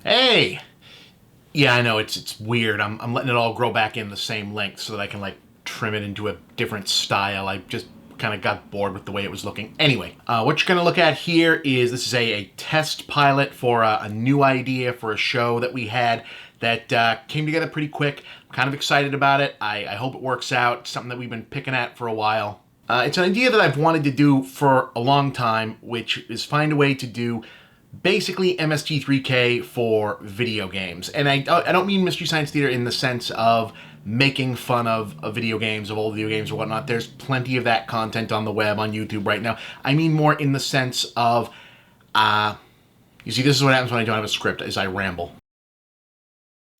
Hey! Yeah, I know, it's weird. I'm letting it all grow back in the same length so that I can, like, trim it into a different style. I just kind of got bored with the way it was looking. Anyway, what you're going to look at here is this is a test pilot for a new idea for a show that we had that came together pretty quick. I'm kind of excited about it. I hope it works out. It's something that we've been picking at for a while. It's an idea that I've wanted to do for a long time, which is find a way to do basically MST3K for video games. And I don't mean Mystery Science Theater in the sense of making fun of video games, of old video games or whatnot. There's plenty of that content on the web, on YouTube right now. I mean more in the sense of, you see, this is what happens when I don't have a script, is I ramble.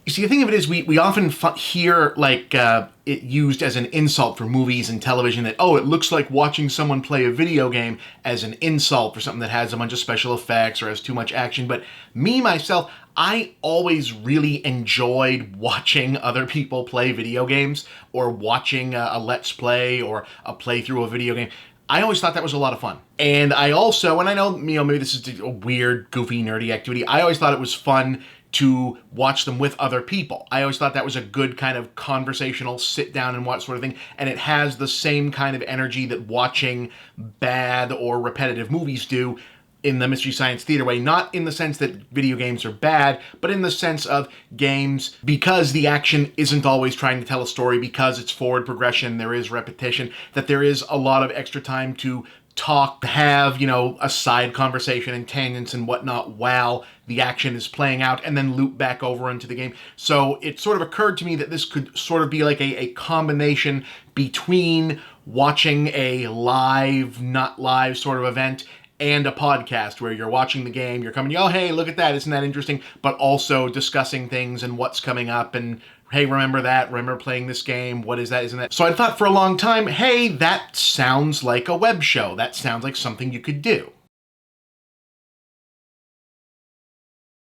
You see, the thing of it is, we often hear, like, it used as an insult for movies and television that, oh, it looks like watching someone play a video game as an insult for something that has a bunch of special effects or has too much action. But me, myself, I always really enjoyed watching other people play video games or watching a Let's Play or a playthrough of a video game. I always thought that was a lot of fun. And I also, and I know, maybe this is a weird, goofy, nerdy activity, I always thought it was fun to watch them with other people. I always thought that was a good kind of conversational sit down and watch sort of thing, and it has the same kind of energy that watching bad or repetitive movies do in the Mystery Science Theater way. Not in the sense that video games are bad, but in the sense of games, because the action isn't always trying to tell a story, because it's forward progression, there is repetition, that there is a lot of extra time to talk, have, a side conversation and tangents and whatnot while the action is playing out, and then loop back over into the game. So it sort of occurred to me that this could sort of be like a combination between watching a live, not live sort of event and a podcast where you're watching the game, you're coming, oh, hey, look at that, isn't that interesting? But also discussing things and what's coming up and, hey, remember that? Remember playing this game? What is that? Isn't that? So I thought for a long time, hey, that sounds like a web show. That sounds like something you could do.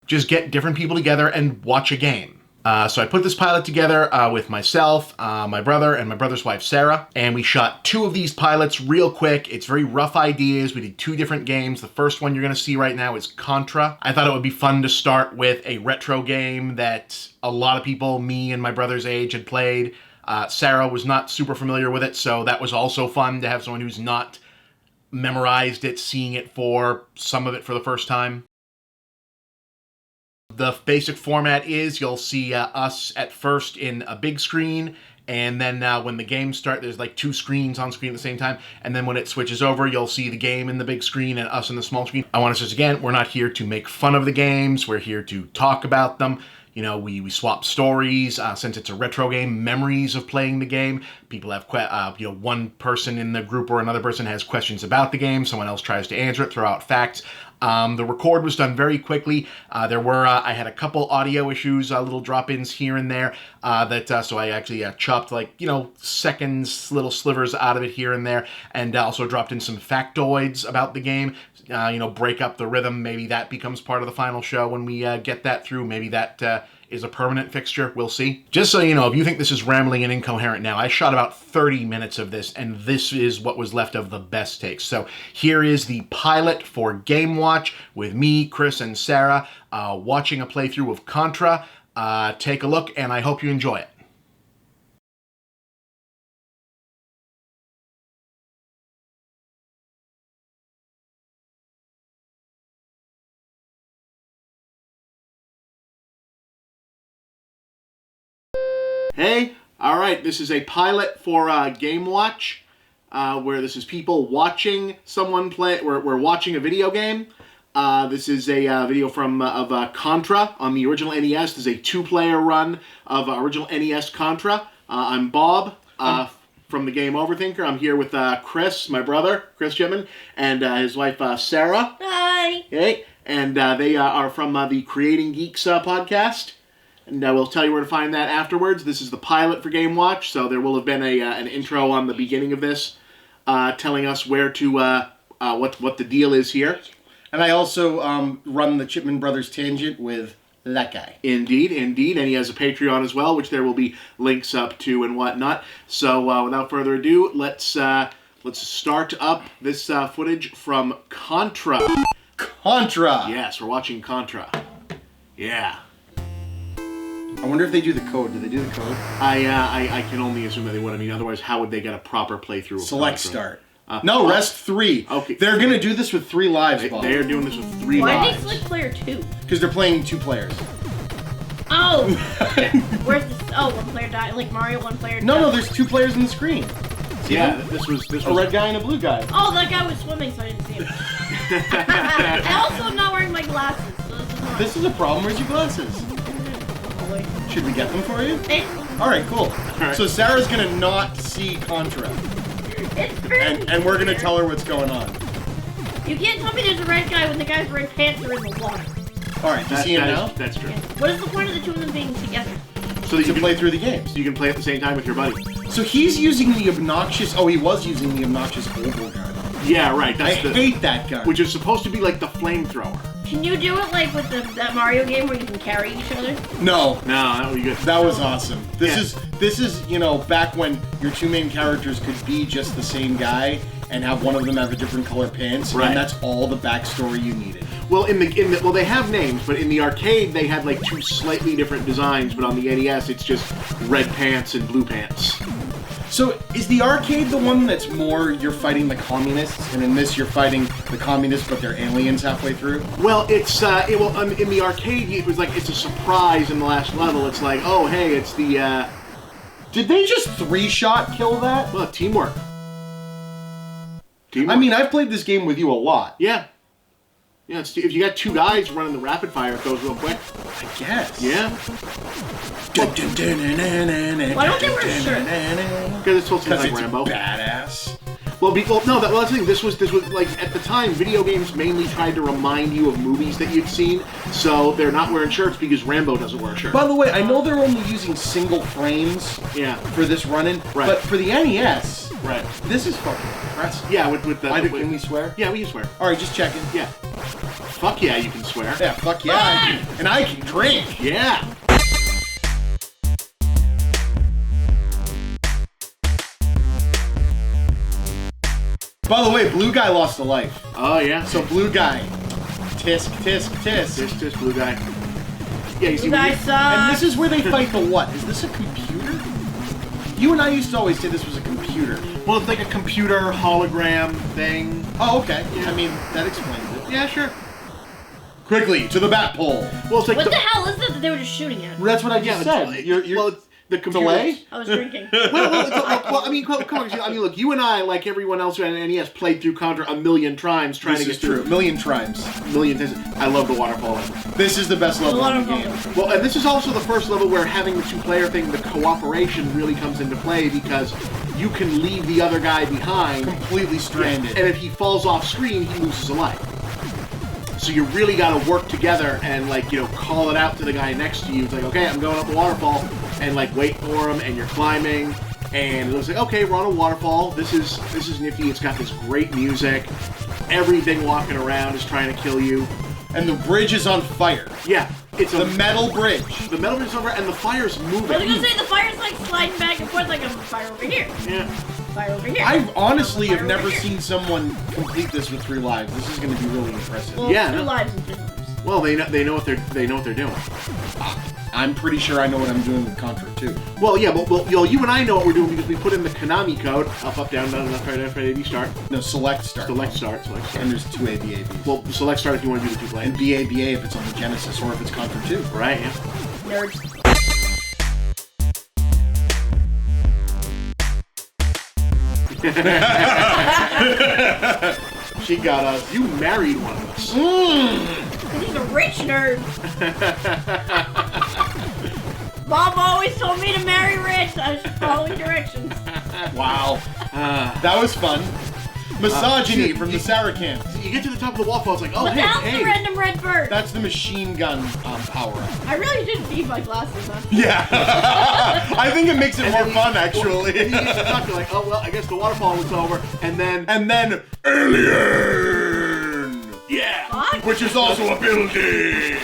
Just get different people together and watch a game. So I put this pilot together with myself, my brother, and my brother's wife, Sarah, and we shot 2 of these pilots real quick. It's very rough ideas. We did 2 different games. The first one you're going to see right now is Contra. I thought it would be fun to start with a retro game that a lot of people, me and my brother's age, had played. Sarah was not super familiar with it, so that was also fun to have someone who's not memorized it, seeing it for some of it for the first time. The basic format is you'll see us at first in a big screen, and then when the games start, there's like 2 screens on screen at the same time, and then when it switches over, you'll see the game in the big screen and us in the small screen. I want to stress again, we're not here to make fun of the games, we're here to talk about them. We swap stories, since it's a retro game, memories of playing the game. People have, one person in the group or another person has questions about the game, someone else tries to answer it, throw out facts. The record was done very quickly. I had a couple audio issues, little drop-ins here and there, so I actually chopped seconds, little slivers out of it here and there, and also dropped in some factoids about the game, break up the rhythm. Maybe that becomes part of the final show when we get that through. Maybe that is a permanent fixture. We'll see. Just so you know, if you think this is rambling and incoherent now, I shot about 30 minutes of this, and this is what was left of the best takes. So here is the pilot for Game Watch with me, Chris, and Sarah watching a playthrough of Contra. Take a look, and I hope you enjoy it. Hey, all right, this is a pilot for Game Watch, where this is people watching someone play. We're watching a video game. This is a video of Contra on the original NES. This is a 2-player run of original NES Contra. I'm Bob from the game OverThinker. I'm here with Chris, my brother, Chris Chipman, and his wife, Sarah. Hi. Hey, and they are from the Creating Geeks podcast. And we'll tell you where to find that afterwards. This is the pilot for Game Watch, so there will have been an intro on the beginning of this telling us where to what the deal is here. And I also run the Chipman Brothers Tangent with that guy. Indeed, and he has a Patreon as well, which there will be links up to and whatnot. So without further ado, let's start up this footage from Contra. Contra! Yes, we're watching Contra. Yeah. I wonder if they do the code. Do they do the code? I can only assume that they would. I mean, otherwise, how would they get a proper playthrough of Select Contra? start. No, rest 3. Okay. They're going to do this with 3 lives, Bob. They're doing this with 3 Why lives. did they select player 2? Because they're playing 2 players. Oh! Where's the... Oh, 1 player died. Like Mario, 1 player died. No, there's 2 players on the screen. See Yeah, them? this was A red guy and a blue guy. Oh, that guy was swimming, so I didn't see him. I also am not wearing my glasses, so this is not... This is a problem. Where's your glasses? Should we get them for you? Alright, cool. Right. So Sarah's going to not see Contra. It's very And we're going to tell her what's going on. You can't tell me there's a red guy when the guy's red pants are in the water. Alright, you see him now? That's true. What is the point of the 2 of them being together? So that To play through the games. So you can play at the same time with your buddy. So he's using the obnoxious... Oh, he was using the obnoxious oval gun. Yeah, right. I That's hate that gun. Which is supposed to be like the flamethrower. Can you do it like with that Mario game where you can carry each other? No. No, that would be good. That was awesome. This Yeah. is, you know, back when your 2 main characters could be just the same guy and have one of them have a different color pants, Right. and that's all the backstory you needed. Well, well, they have names, but in the arcade they had like 2 slightly different designs. But on the NES, it's just red pants and blue pants. So, is the arcade the one that's more you're fighting the communists, and in this you're fighting the communists, but they're aliens halfway through? Well, it's in the arcade it was like it's a surprise in the last level. It's like, oh hey, it's the Did they just 3-shot kill that? well teamwork. I mean, I've played this game with you a lot. Yeah. Yeah, if you got 2 guys running the rapid fire, it goes real quick. I guess. Yeah. Why don't they wear a shirt? Because it's supposed to be Because like it's Rambo. badass. Well, that's the thing. This was like at the time, video games mainly tried to remind you of movies that you'd seen, so they're not wearing shirts because Rambo doesn't wear a shirt. By the way, I know they're only using single frames Yeah. for this run-in, Right. but for the NES, Right. this is fucking impressive. Yeah, with the. Can we swear? Yeah, we can swear. Alright, just checking. Yeah. Fuck yeah, you can swear. Yeah, fuck yeah. And I can drink. Yeah. By the way, blue guy lost a life. Oh yeah. So blue guy, tisk, tisk, tisk. This blue guy. Yeah, you see. You guys suck. And this is where they fight the what? Is this a computer? You and I used to always say this was a computer. Well, it's like a computer hologram thing. Oh, okay. Yeah. I mean, that explains it. Yeah, sure. Quickly, to the bat pole. Well, it's like What the hell is that they were just shooting at? That's what I Yeah, just but said. well, it's the computer. delay? I was drinking. Well, I mean, come on. I mean, look, you and I, like everyone else who had an NES, played through Contra a million times trying This to is get true. through. Million times. Million times. I love the waterfall level. This is the best level in the game. Well, and this is also the first level where having the 2-player thing, the cooperation really comes into play because you can leave the other guy behind. Completely stranded. And if he falls off screen, he loses a life. So you really got to work together and, like, you know, call it out to the guy next to you. It's like, okay, I'm going up the waterfall, and like wait for him, and you're climbing, and it looks like, okay, we're on a waterfall. This is nifty. It's got this great music. Everything walking around is trying to kill you. And the bridge is on fire. Yeah, it's The metal bridge. The metal bridge is over, and the fire's moving. I was gonna say the fire's like sliding back and forth like a fire over here. Yeah. Fire over here. I honestly Fire have over never here. seen someone complete this with 3 lives. This is going to be really impressive. Well, Yeah, 2 no. lives and 2 lives. Well, they know what they're doing. I'm pretty sure I know what I'm doing with Contra too. Well, yeah, well, you and I know what we're doing because we put in the Konami code: up, down, left, right, A, B, start. No, select start. Select start. And there's 2 ABABs. Well, select start if you want to do the 2 and players. BABA if it's on the Genesis or if it's Contra 2. Right. Yeah. Nerds. She got us. You married one of us. He's a rich nerd. Mom always told me to marry rich. I was following directions. Wow. That was fun. Misogyny from the Saracans. You get to the top of the waterfall, it's like, oh, What the hell's hey. the random red bird? That's the machine gun power-up. I really didn't need my glasses on. Yeah. I think it makes it more fun, And actually. you get to the top, you're like, oh, well, I guess the waterfall was over. And then, And then, Alien! yeah. Fuck? Which is also a building!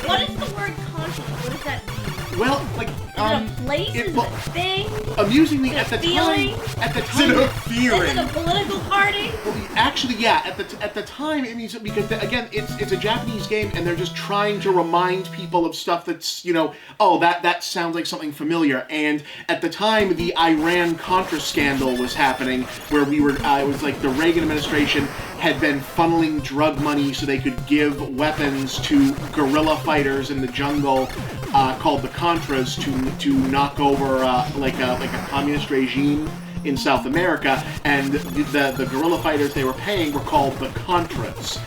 What is the word contra? What does that mean? Well, like, Is it a place? Is it a thing? Amusingly, Is at it the a feeling? time, at the Is it time, a feeling? Is it a political party? well, actually, yeah. At the time, it means because again, it's a Japanese game, and they're just trying to remind people of stuff that's oh that sounds like something familiar. And at the time, the Iran Contra scandal was happening, where we were it was like the Reagan administration had been funneling drug money so they could give weapons to guerrilla fighters in the jungle called the Contras to knock over like a communist regime in South America, and the guerrilla fighters they were paying were called the Contras.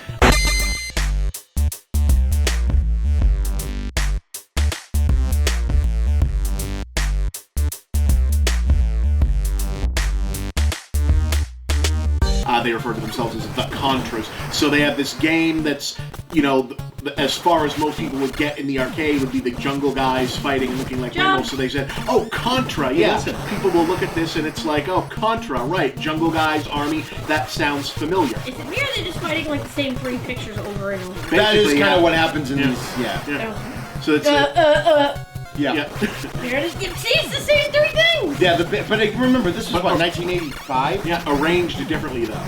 They refer to themselves as the Contras. So they have this game that's, as far as most people would get in the arcade would be the jungle guys fighting and looking like animals. So they said, oh, Contra, yeah. People will look at this and it's like, oh, Contra, right. Jungle guys, army, that sounds familiar. Is it weird they're just fighting like the same 3 pictures over and over? Basically, that is kind of what happens in these, So it's Yeah. Here it is. See, it's the same 3 things! Yeah, but remember, this was what, 1985? Yeah, arranged differently though.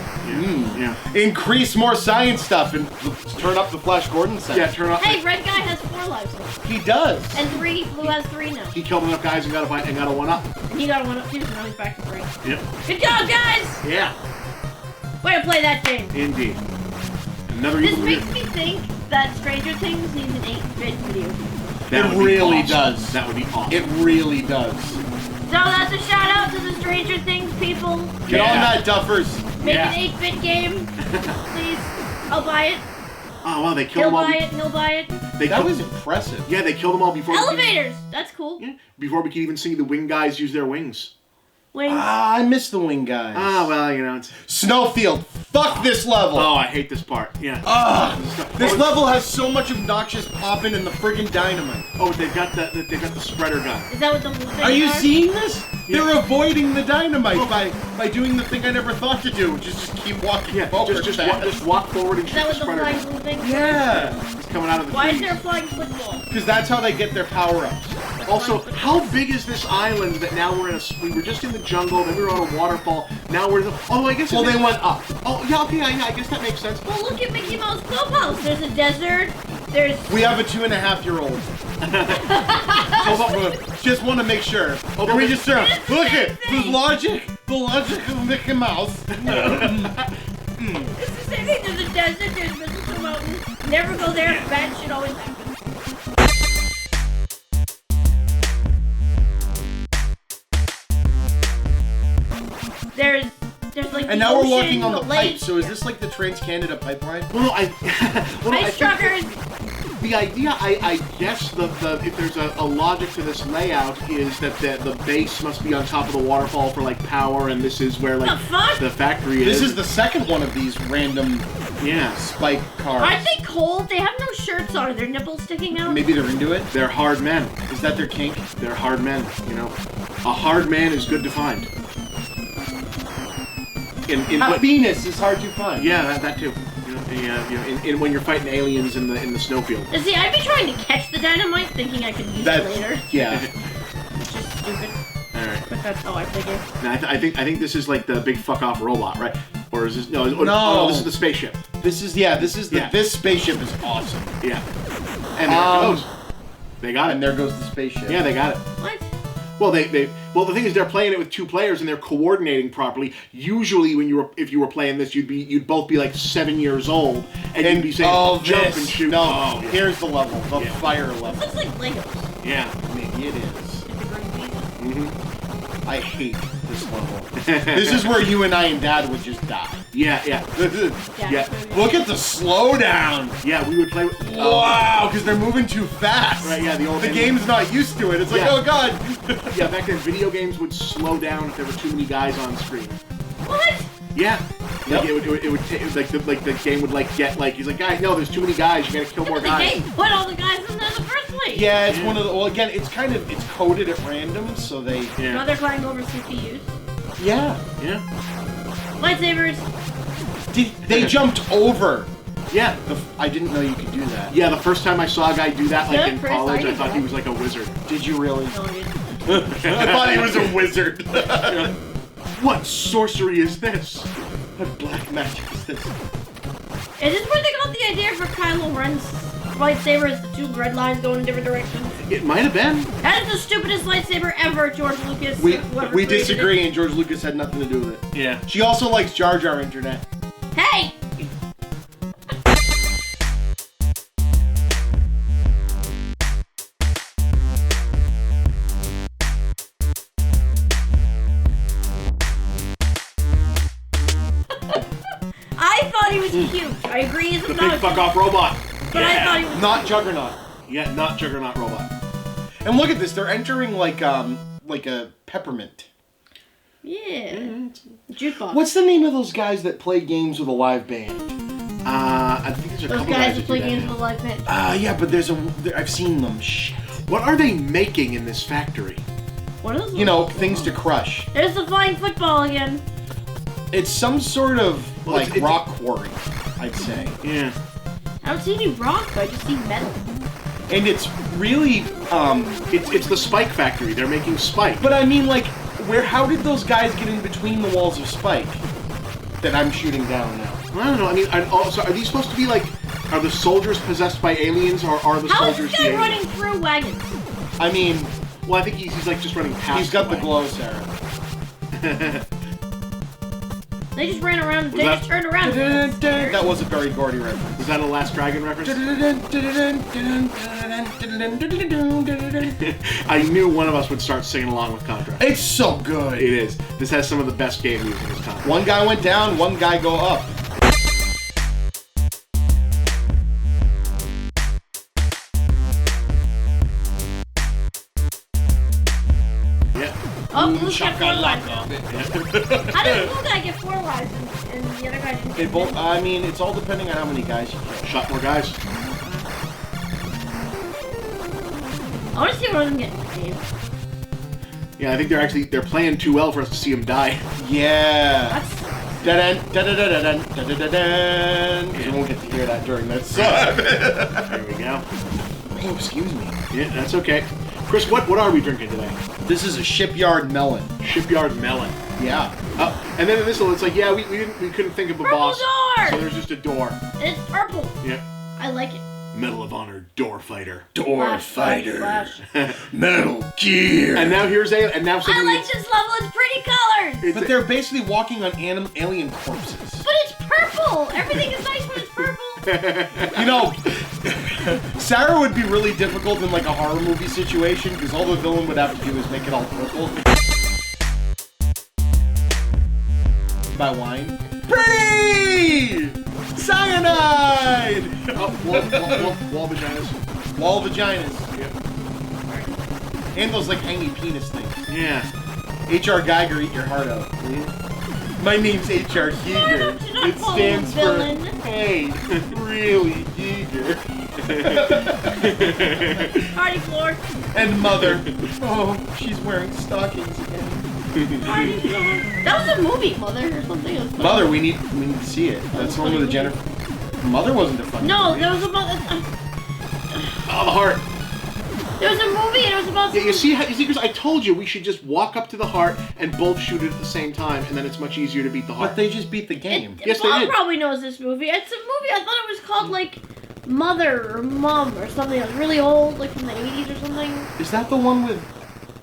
Yeah. Increase more science stuff and turn up the Flash Gordon set. Yeah, turn up. Hey, red guy has 4 lives left. He does. And 3, blue has 3 now. He killed enough guys and got a 1-up. And he got a 1-up too, so now he's back to 3. Yep. Good job, guys! Yeah. Way to play that game. Indeed. Another This evil makes me think that Stranger Things needs an 8-bit video game. That It would be really awesome. does. That would be awesome. It really does. So that's a shout out to the Stranger Things people. Get on that, Duffers. Make an 8-bit game, please. I'll buy it. Oh wow, they killed He'll them all. buy it, and he'll buy it. That was impressive. Yeah, they killed them all before. Elevators! That's cool. Before we could even see the wing guys use their wings. Wings. Ah, I miss the wing guys. Ah, well, it's... Snowfield. Fuck this level. Oh, I hate this part. Yeah. This level has so much obnoxious popping and the friggin' dynamite. Oh, they've got the spreader gun. Is that what the little things Are you seeing this? Yeah. They're avoiding the dynamite by doing the thing I never thought to do, which is just keep walking forward. Just walk forward and Is shoot that the what the spreader flying gun. blue thing? Yeah. It's coming out of the Why is trees. there a flying football? Because that's how they get their power-ups. Also, how big is this island that now we're in we were just in the jungle, then we were on a waterfall, now we're in the... Oh, I guess... Well, they went up. Oh, yeah, okay, yeah, I guess that makes sense. Well, look at Mickey Mouse Clubhouse. There's a desert. There's... We have a 2.5-year-old. Just want to make sure. Can we just look at the logic of Mickey Mouse. It's the same thing. There's a desert. There's a mountain. Never go there. Bad shit always happens. There's like. And the now we're ocean, walking on the lake. pipe. So is this like the Trans-Canada pipeline? Well, no, I Ice truckers. The idea, I guess, if there's a logic to this layout, is that the base must be on top of the waterfall for like power, and this is where like the factory is. This is the second one of these random spike cars. Aren't they cold? They have no shirts on. Are their nipples sticking out? Maybe they're into it. They're hard men. Is that their kink? They're hard men. A hard man is good to find. Happiness is hard to find. Yeah, that too. When you're fighting aliens in the snowfield. See, I'd be trying to catch the dynamite, thinking I could use it later. Yeah. Which is stupid. All right. But that's how I figure. Now, I think this is like the big fuck off robot, right? Or is this no? No. This is the spaceship. This spaceship is awesome. Yeah. And there it goes. They got it. And there goes the spaceship. Yeah, they got it. What? Well, the thing is, they're playing it with 2 players and they're coordinating properly. Usually, if you were playing this, you'd both be like 7 years old, and you'd be saying jump and shoot. No, here's the level, the fire level. This looks like Legos. Yeah, maybe it is. It's a green piece. I hate this level. This is where you and I and Dad would just die. Yeah. Look at the slowdown. Yeah, we would play with... Wow, because they're moving too fast. Right, yeah, the game's not used to it. It's like, oh god. Yeah, back then video games would slow down if there were too many guys on screen. What? Yeah. Like it would the game would get he's like, guys, no, there's too many guys. You gotta kill more guys. The game put all the guys in there in the first place. Yeah, it's one of the. Well, again, it's coded at random, so they. Yeah. Now they're flying over CPUs. Yeah. Lightsabers. They jumped over. Yeah. I didn't know you could do that. Yeah, the first time I saw a guy do that, in college, I thought he was like a wizard. Did you really? No, I thought he was a wizard. What sorcery is this? What black magic is this? Is this where they got the idea for Kylo Ren's lightsaber? Is the two red lines going in different directions? It might have been. That is the stupidest lightsaber ever, George Lucas. We disagree, and George Lucas had nothing to do with it. Yeah. She also likes Jar Jar Internet. Hey! I thought he was cute. I agree he's The not big fuck off robot. But I thought he was Not Juggernaut. Yeah, not Juggernaut robot. And look at this, they're entering like a peppermint. Yeah. Jukebox. What's the name of those guys that play games with a live band? I think there's a Those couple guys guys who play games with with a live band. Yeah, but I've seen them. Shit. What are they making in this factory? What is You know, things to crush. There's the flying football again. It's some sort of Well, like it's- rock quarry, I'd say. Yeah. I don't see any rock, I just see metal. And it's really It's the Spike factory. They're making Spike. but I mean like how did those guys get in between the walls of Spike that I'm shooting down now? I don't know. I mean, are these supposed to be like? Are the soldiers possessed by aliens, or are the How is soldiers this the guy aliens? running through wagons? I mean, Well, I think he's like just running past. he's got the way. glow, Sarah. They just ran around. They that- just turned around. That was a very Gordy reference. Was that a Last Dragon reference? I knew one of us would start singing along with Contra. It's so good. It is. This has some of the best game music this time. One guy went down, one guy go up. Yeah. Oh, Blue got 4 lives. How did Blue guy get 4 lives and the other guy didn't? They both. I mean, it's all depending on how many guys you kill. Shot more guys. I want to see one of them get saved. Yeah, I think they're playing too well for us to see him die. Yeah. That's Because we won't get to hear that during this. There we go. Oh, excuse me. Yeah, that's okay. Chris, what are we drinking today? This is a shipyard melon. Shipyard melon. Yeah. And then in this one, it's like, yeah, we couldn't think of a Purple boss, door! so there's just a door. It's purple. Yeah. I like it. Medal of Honor door fighter. Door Flash, flash, flash. Metal Gear. And now here's I something like this level. It's pretty colors. But they're basically walking on alien corpses. But it's purple. Everything is nice when it's purple. You know, Sarah would be really difficult in like a horror movie situation because all the villain would have to do is make it all purple. By wine. Pretty! Cyanide! wall vaginas. Wall vaginas. Yep. And those like hangy penis things. Yeah. H.R. Geiger, eat your heart out. My name's H.R. Giger. Do not It call stands him for villain. Hey, really Giger. Party floor. And mother. Oh, she's wearing stockings again. Party floor. That was a movie, Mother, or something. It was funny. Mother, we need to see it. That's the one with the Jennifer. Mother wasn't a funny No, movie. there was a mother. Oh, the heart. There was a movie and it was about. Yeah, you see, Chris, I told you we should just walk up to the heart and both shoot it at the same time, and then it's much easier to beat the heart. But they just beat the game. Yes, they Bob did. probably knows this movie. It's a movie. I thought it was called like Mother or Mom or something. It was really old, like from the 80s or something. Is that the one with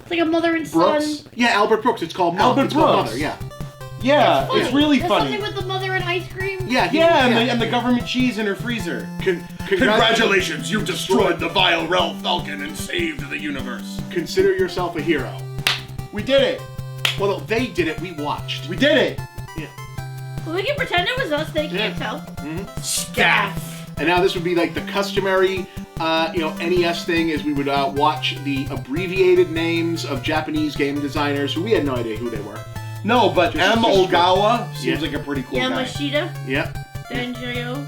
It's like a mother and Brooks? son. Yeah, Albert Brooks. It's called Mom. Albert It's called Brooks. Mother. Yeah. Yeah, Funny. it's really There's funny. something with the mother and ice cream. Yeah. Yeah, and the government cheese in her freezer. Congratulations, you've destroyed the vile Rel Falcon and saved the universe. Consider yourself a hero. We did it. Well, no, they did it. We watched. We did it. Well, we can pretend it was us. They can't tell. Staff. And now this would be like the customary, NES thing is we would watch the abbreviated names of Japanese game designers who we had no idea who they were. No, but Just- M. just- Ogawa seems Yeah. like a pretty cool guy. Yamashita, Yeah. Denjiro.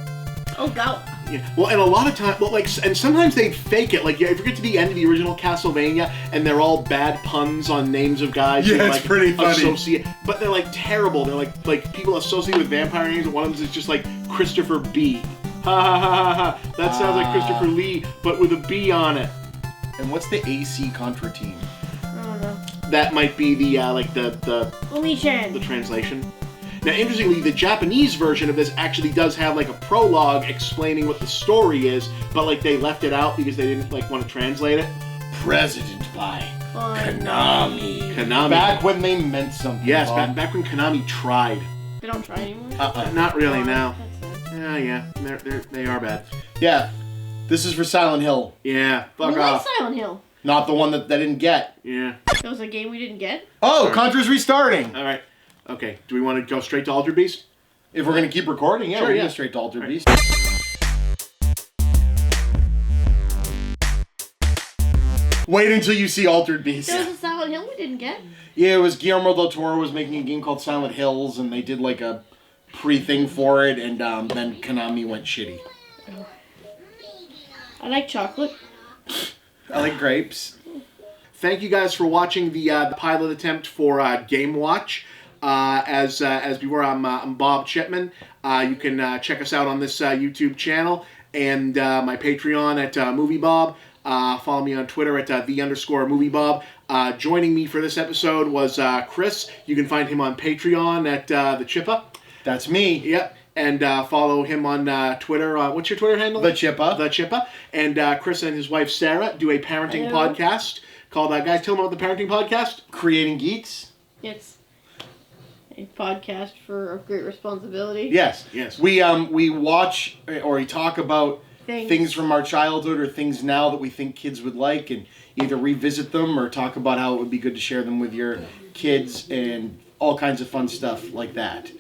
Oh, God. Yeah. Well, and a lot of time, and sometimes they fake it. Like, yeah, if you get to the end of the original Castlevania, and they're all bad puns on names of guys. Yeah, who, it's pretty funny. But they're like terrible. They're like people associated with vampire names, and one of them is just like Christopher B. Ha ha ha ha ha. That sounds like Christopher Lee, but with a B on it. And what's the AC Contra team? I don't know. that might be the like the Felicia. translation. Now, interestingly, the Japanese version of this actually does have like a prologue explaining what the story is, but like they left it out because they didn't like want to translate it. President by Konami. Konami. Back when they meant something. Yes, Bob. back when Konami tried. They don't try anymore. Not really now. That's sad. Yeah, they are bad. Yeah. This is for Silent Hill. Yeah, We fuck like off. Silent Hill. Not the one that they didn't get. Yeah. That was a game we didn't get. Oh, Alright. Contra's restarting. All right. Okay. Do we want to go straight to Altered Beast? If we're going to keep recording, yeah, Sure, we're yeah. going straight to Altered Beast. Wait until you see Altered Beast. There was a Silent Hill we didn't get. Yeah, it was Guillermo del Toro was making a game called Silent Hills, and they did like a pre-thing for it, and then Konami went shitty. I like chocolate. I like grapes. Thank you guys for watching the pilot attempt for Game Watch. As before, I'm Bob Chipman. You can check us out on this YouTube channel and my Patreon at Movie Bob. Follow me on Twitter at _Movie Bob. Joining me for this episode was Chris. You can find him on Patreon at the Chippa. That's me. Yep. And follow him on Twitter. What's your Twitter handle? The Chippa. The Chippa. And Chris and his wife Sarah do a parenting Hello. podcast called, guys, tell them about the parenting podcast. Creating Geeks. It's a podcast for a great responsibility. Yes. Yes. We watch or we talk about Things. things from our childhood or things now that we think kids would like, and either revisit them or talk about how it would be good to share them with your kids and all kinds of fun stuff like that.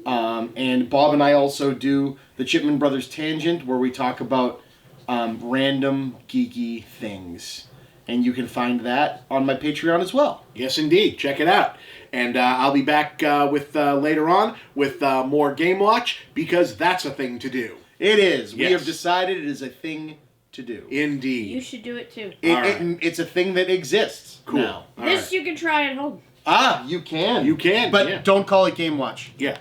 And Bob and I also do the Chipman Brothers Tangent, where we talk about random geeky things. And you can find that on my Patreon as well. Yes, indeed. Check it out. And I'll be back with later on with more Game Watch, because that's a thing to do. It is. We Yes. have decided it is a thing to do. Indeed. You should do it too. It's a thing that exists Cool. now. All This right. you can try at home. You can. You can, But yeah. don't call it Game Watch. Yeah.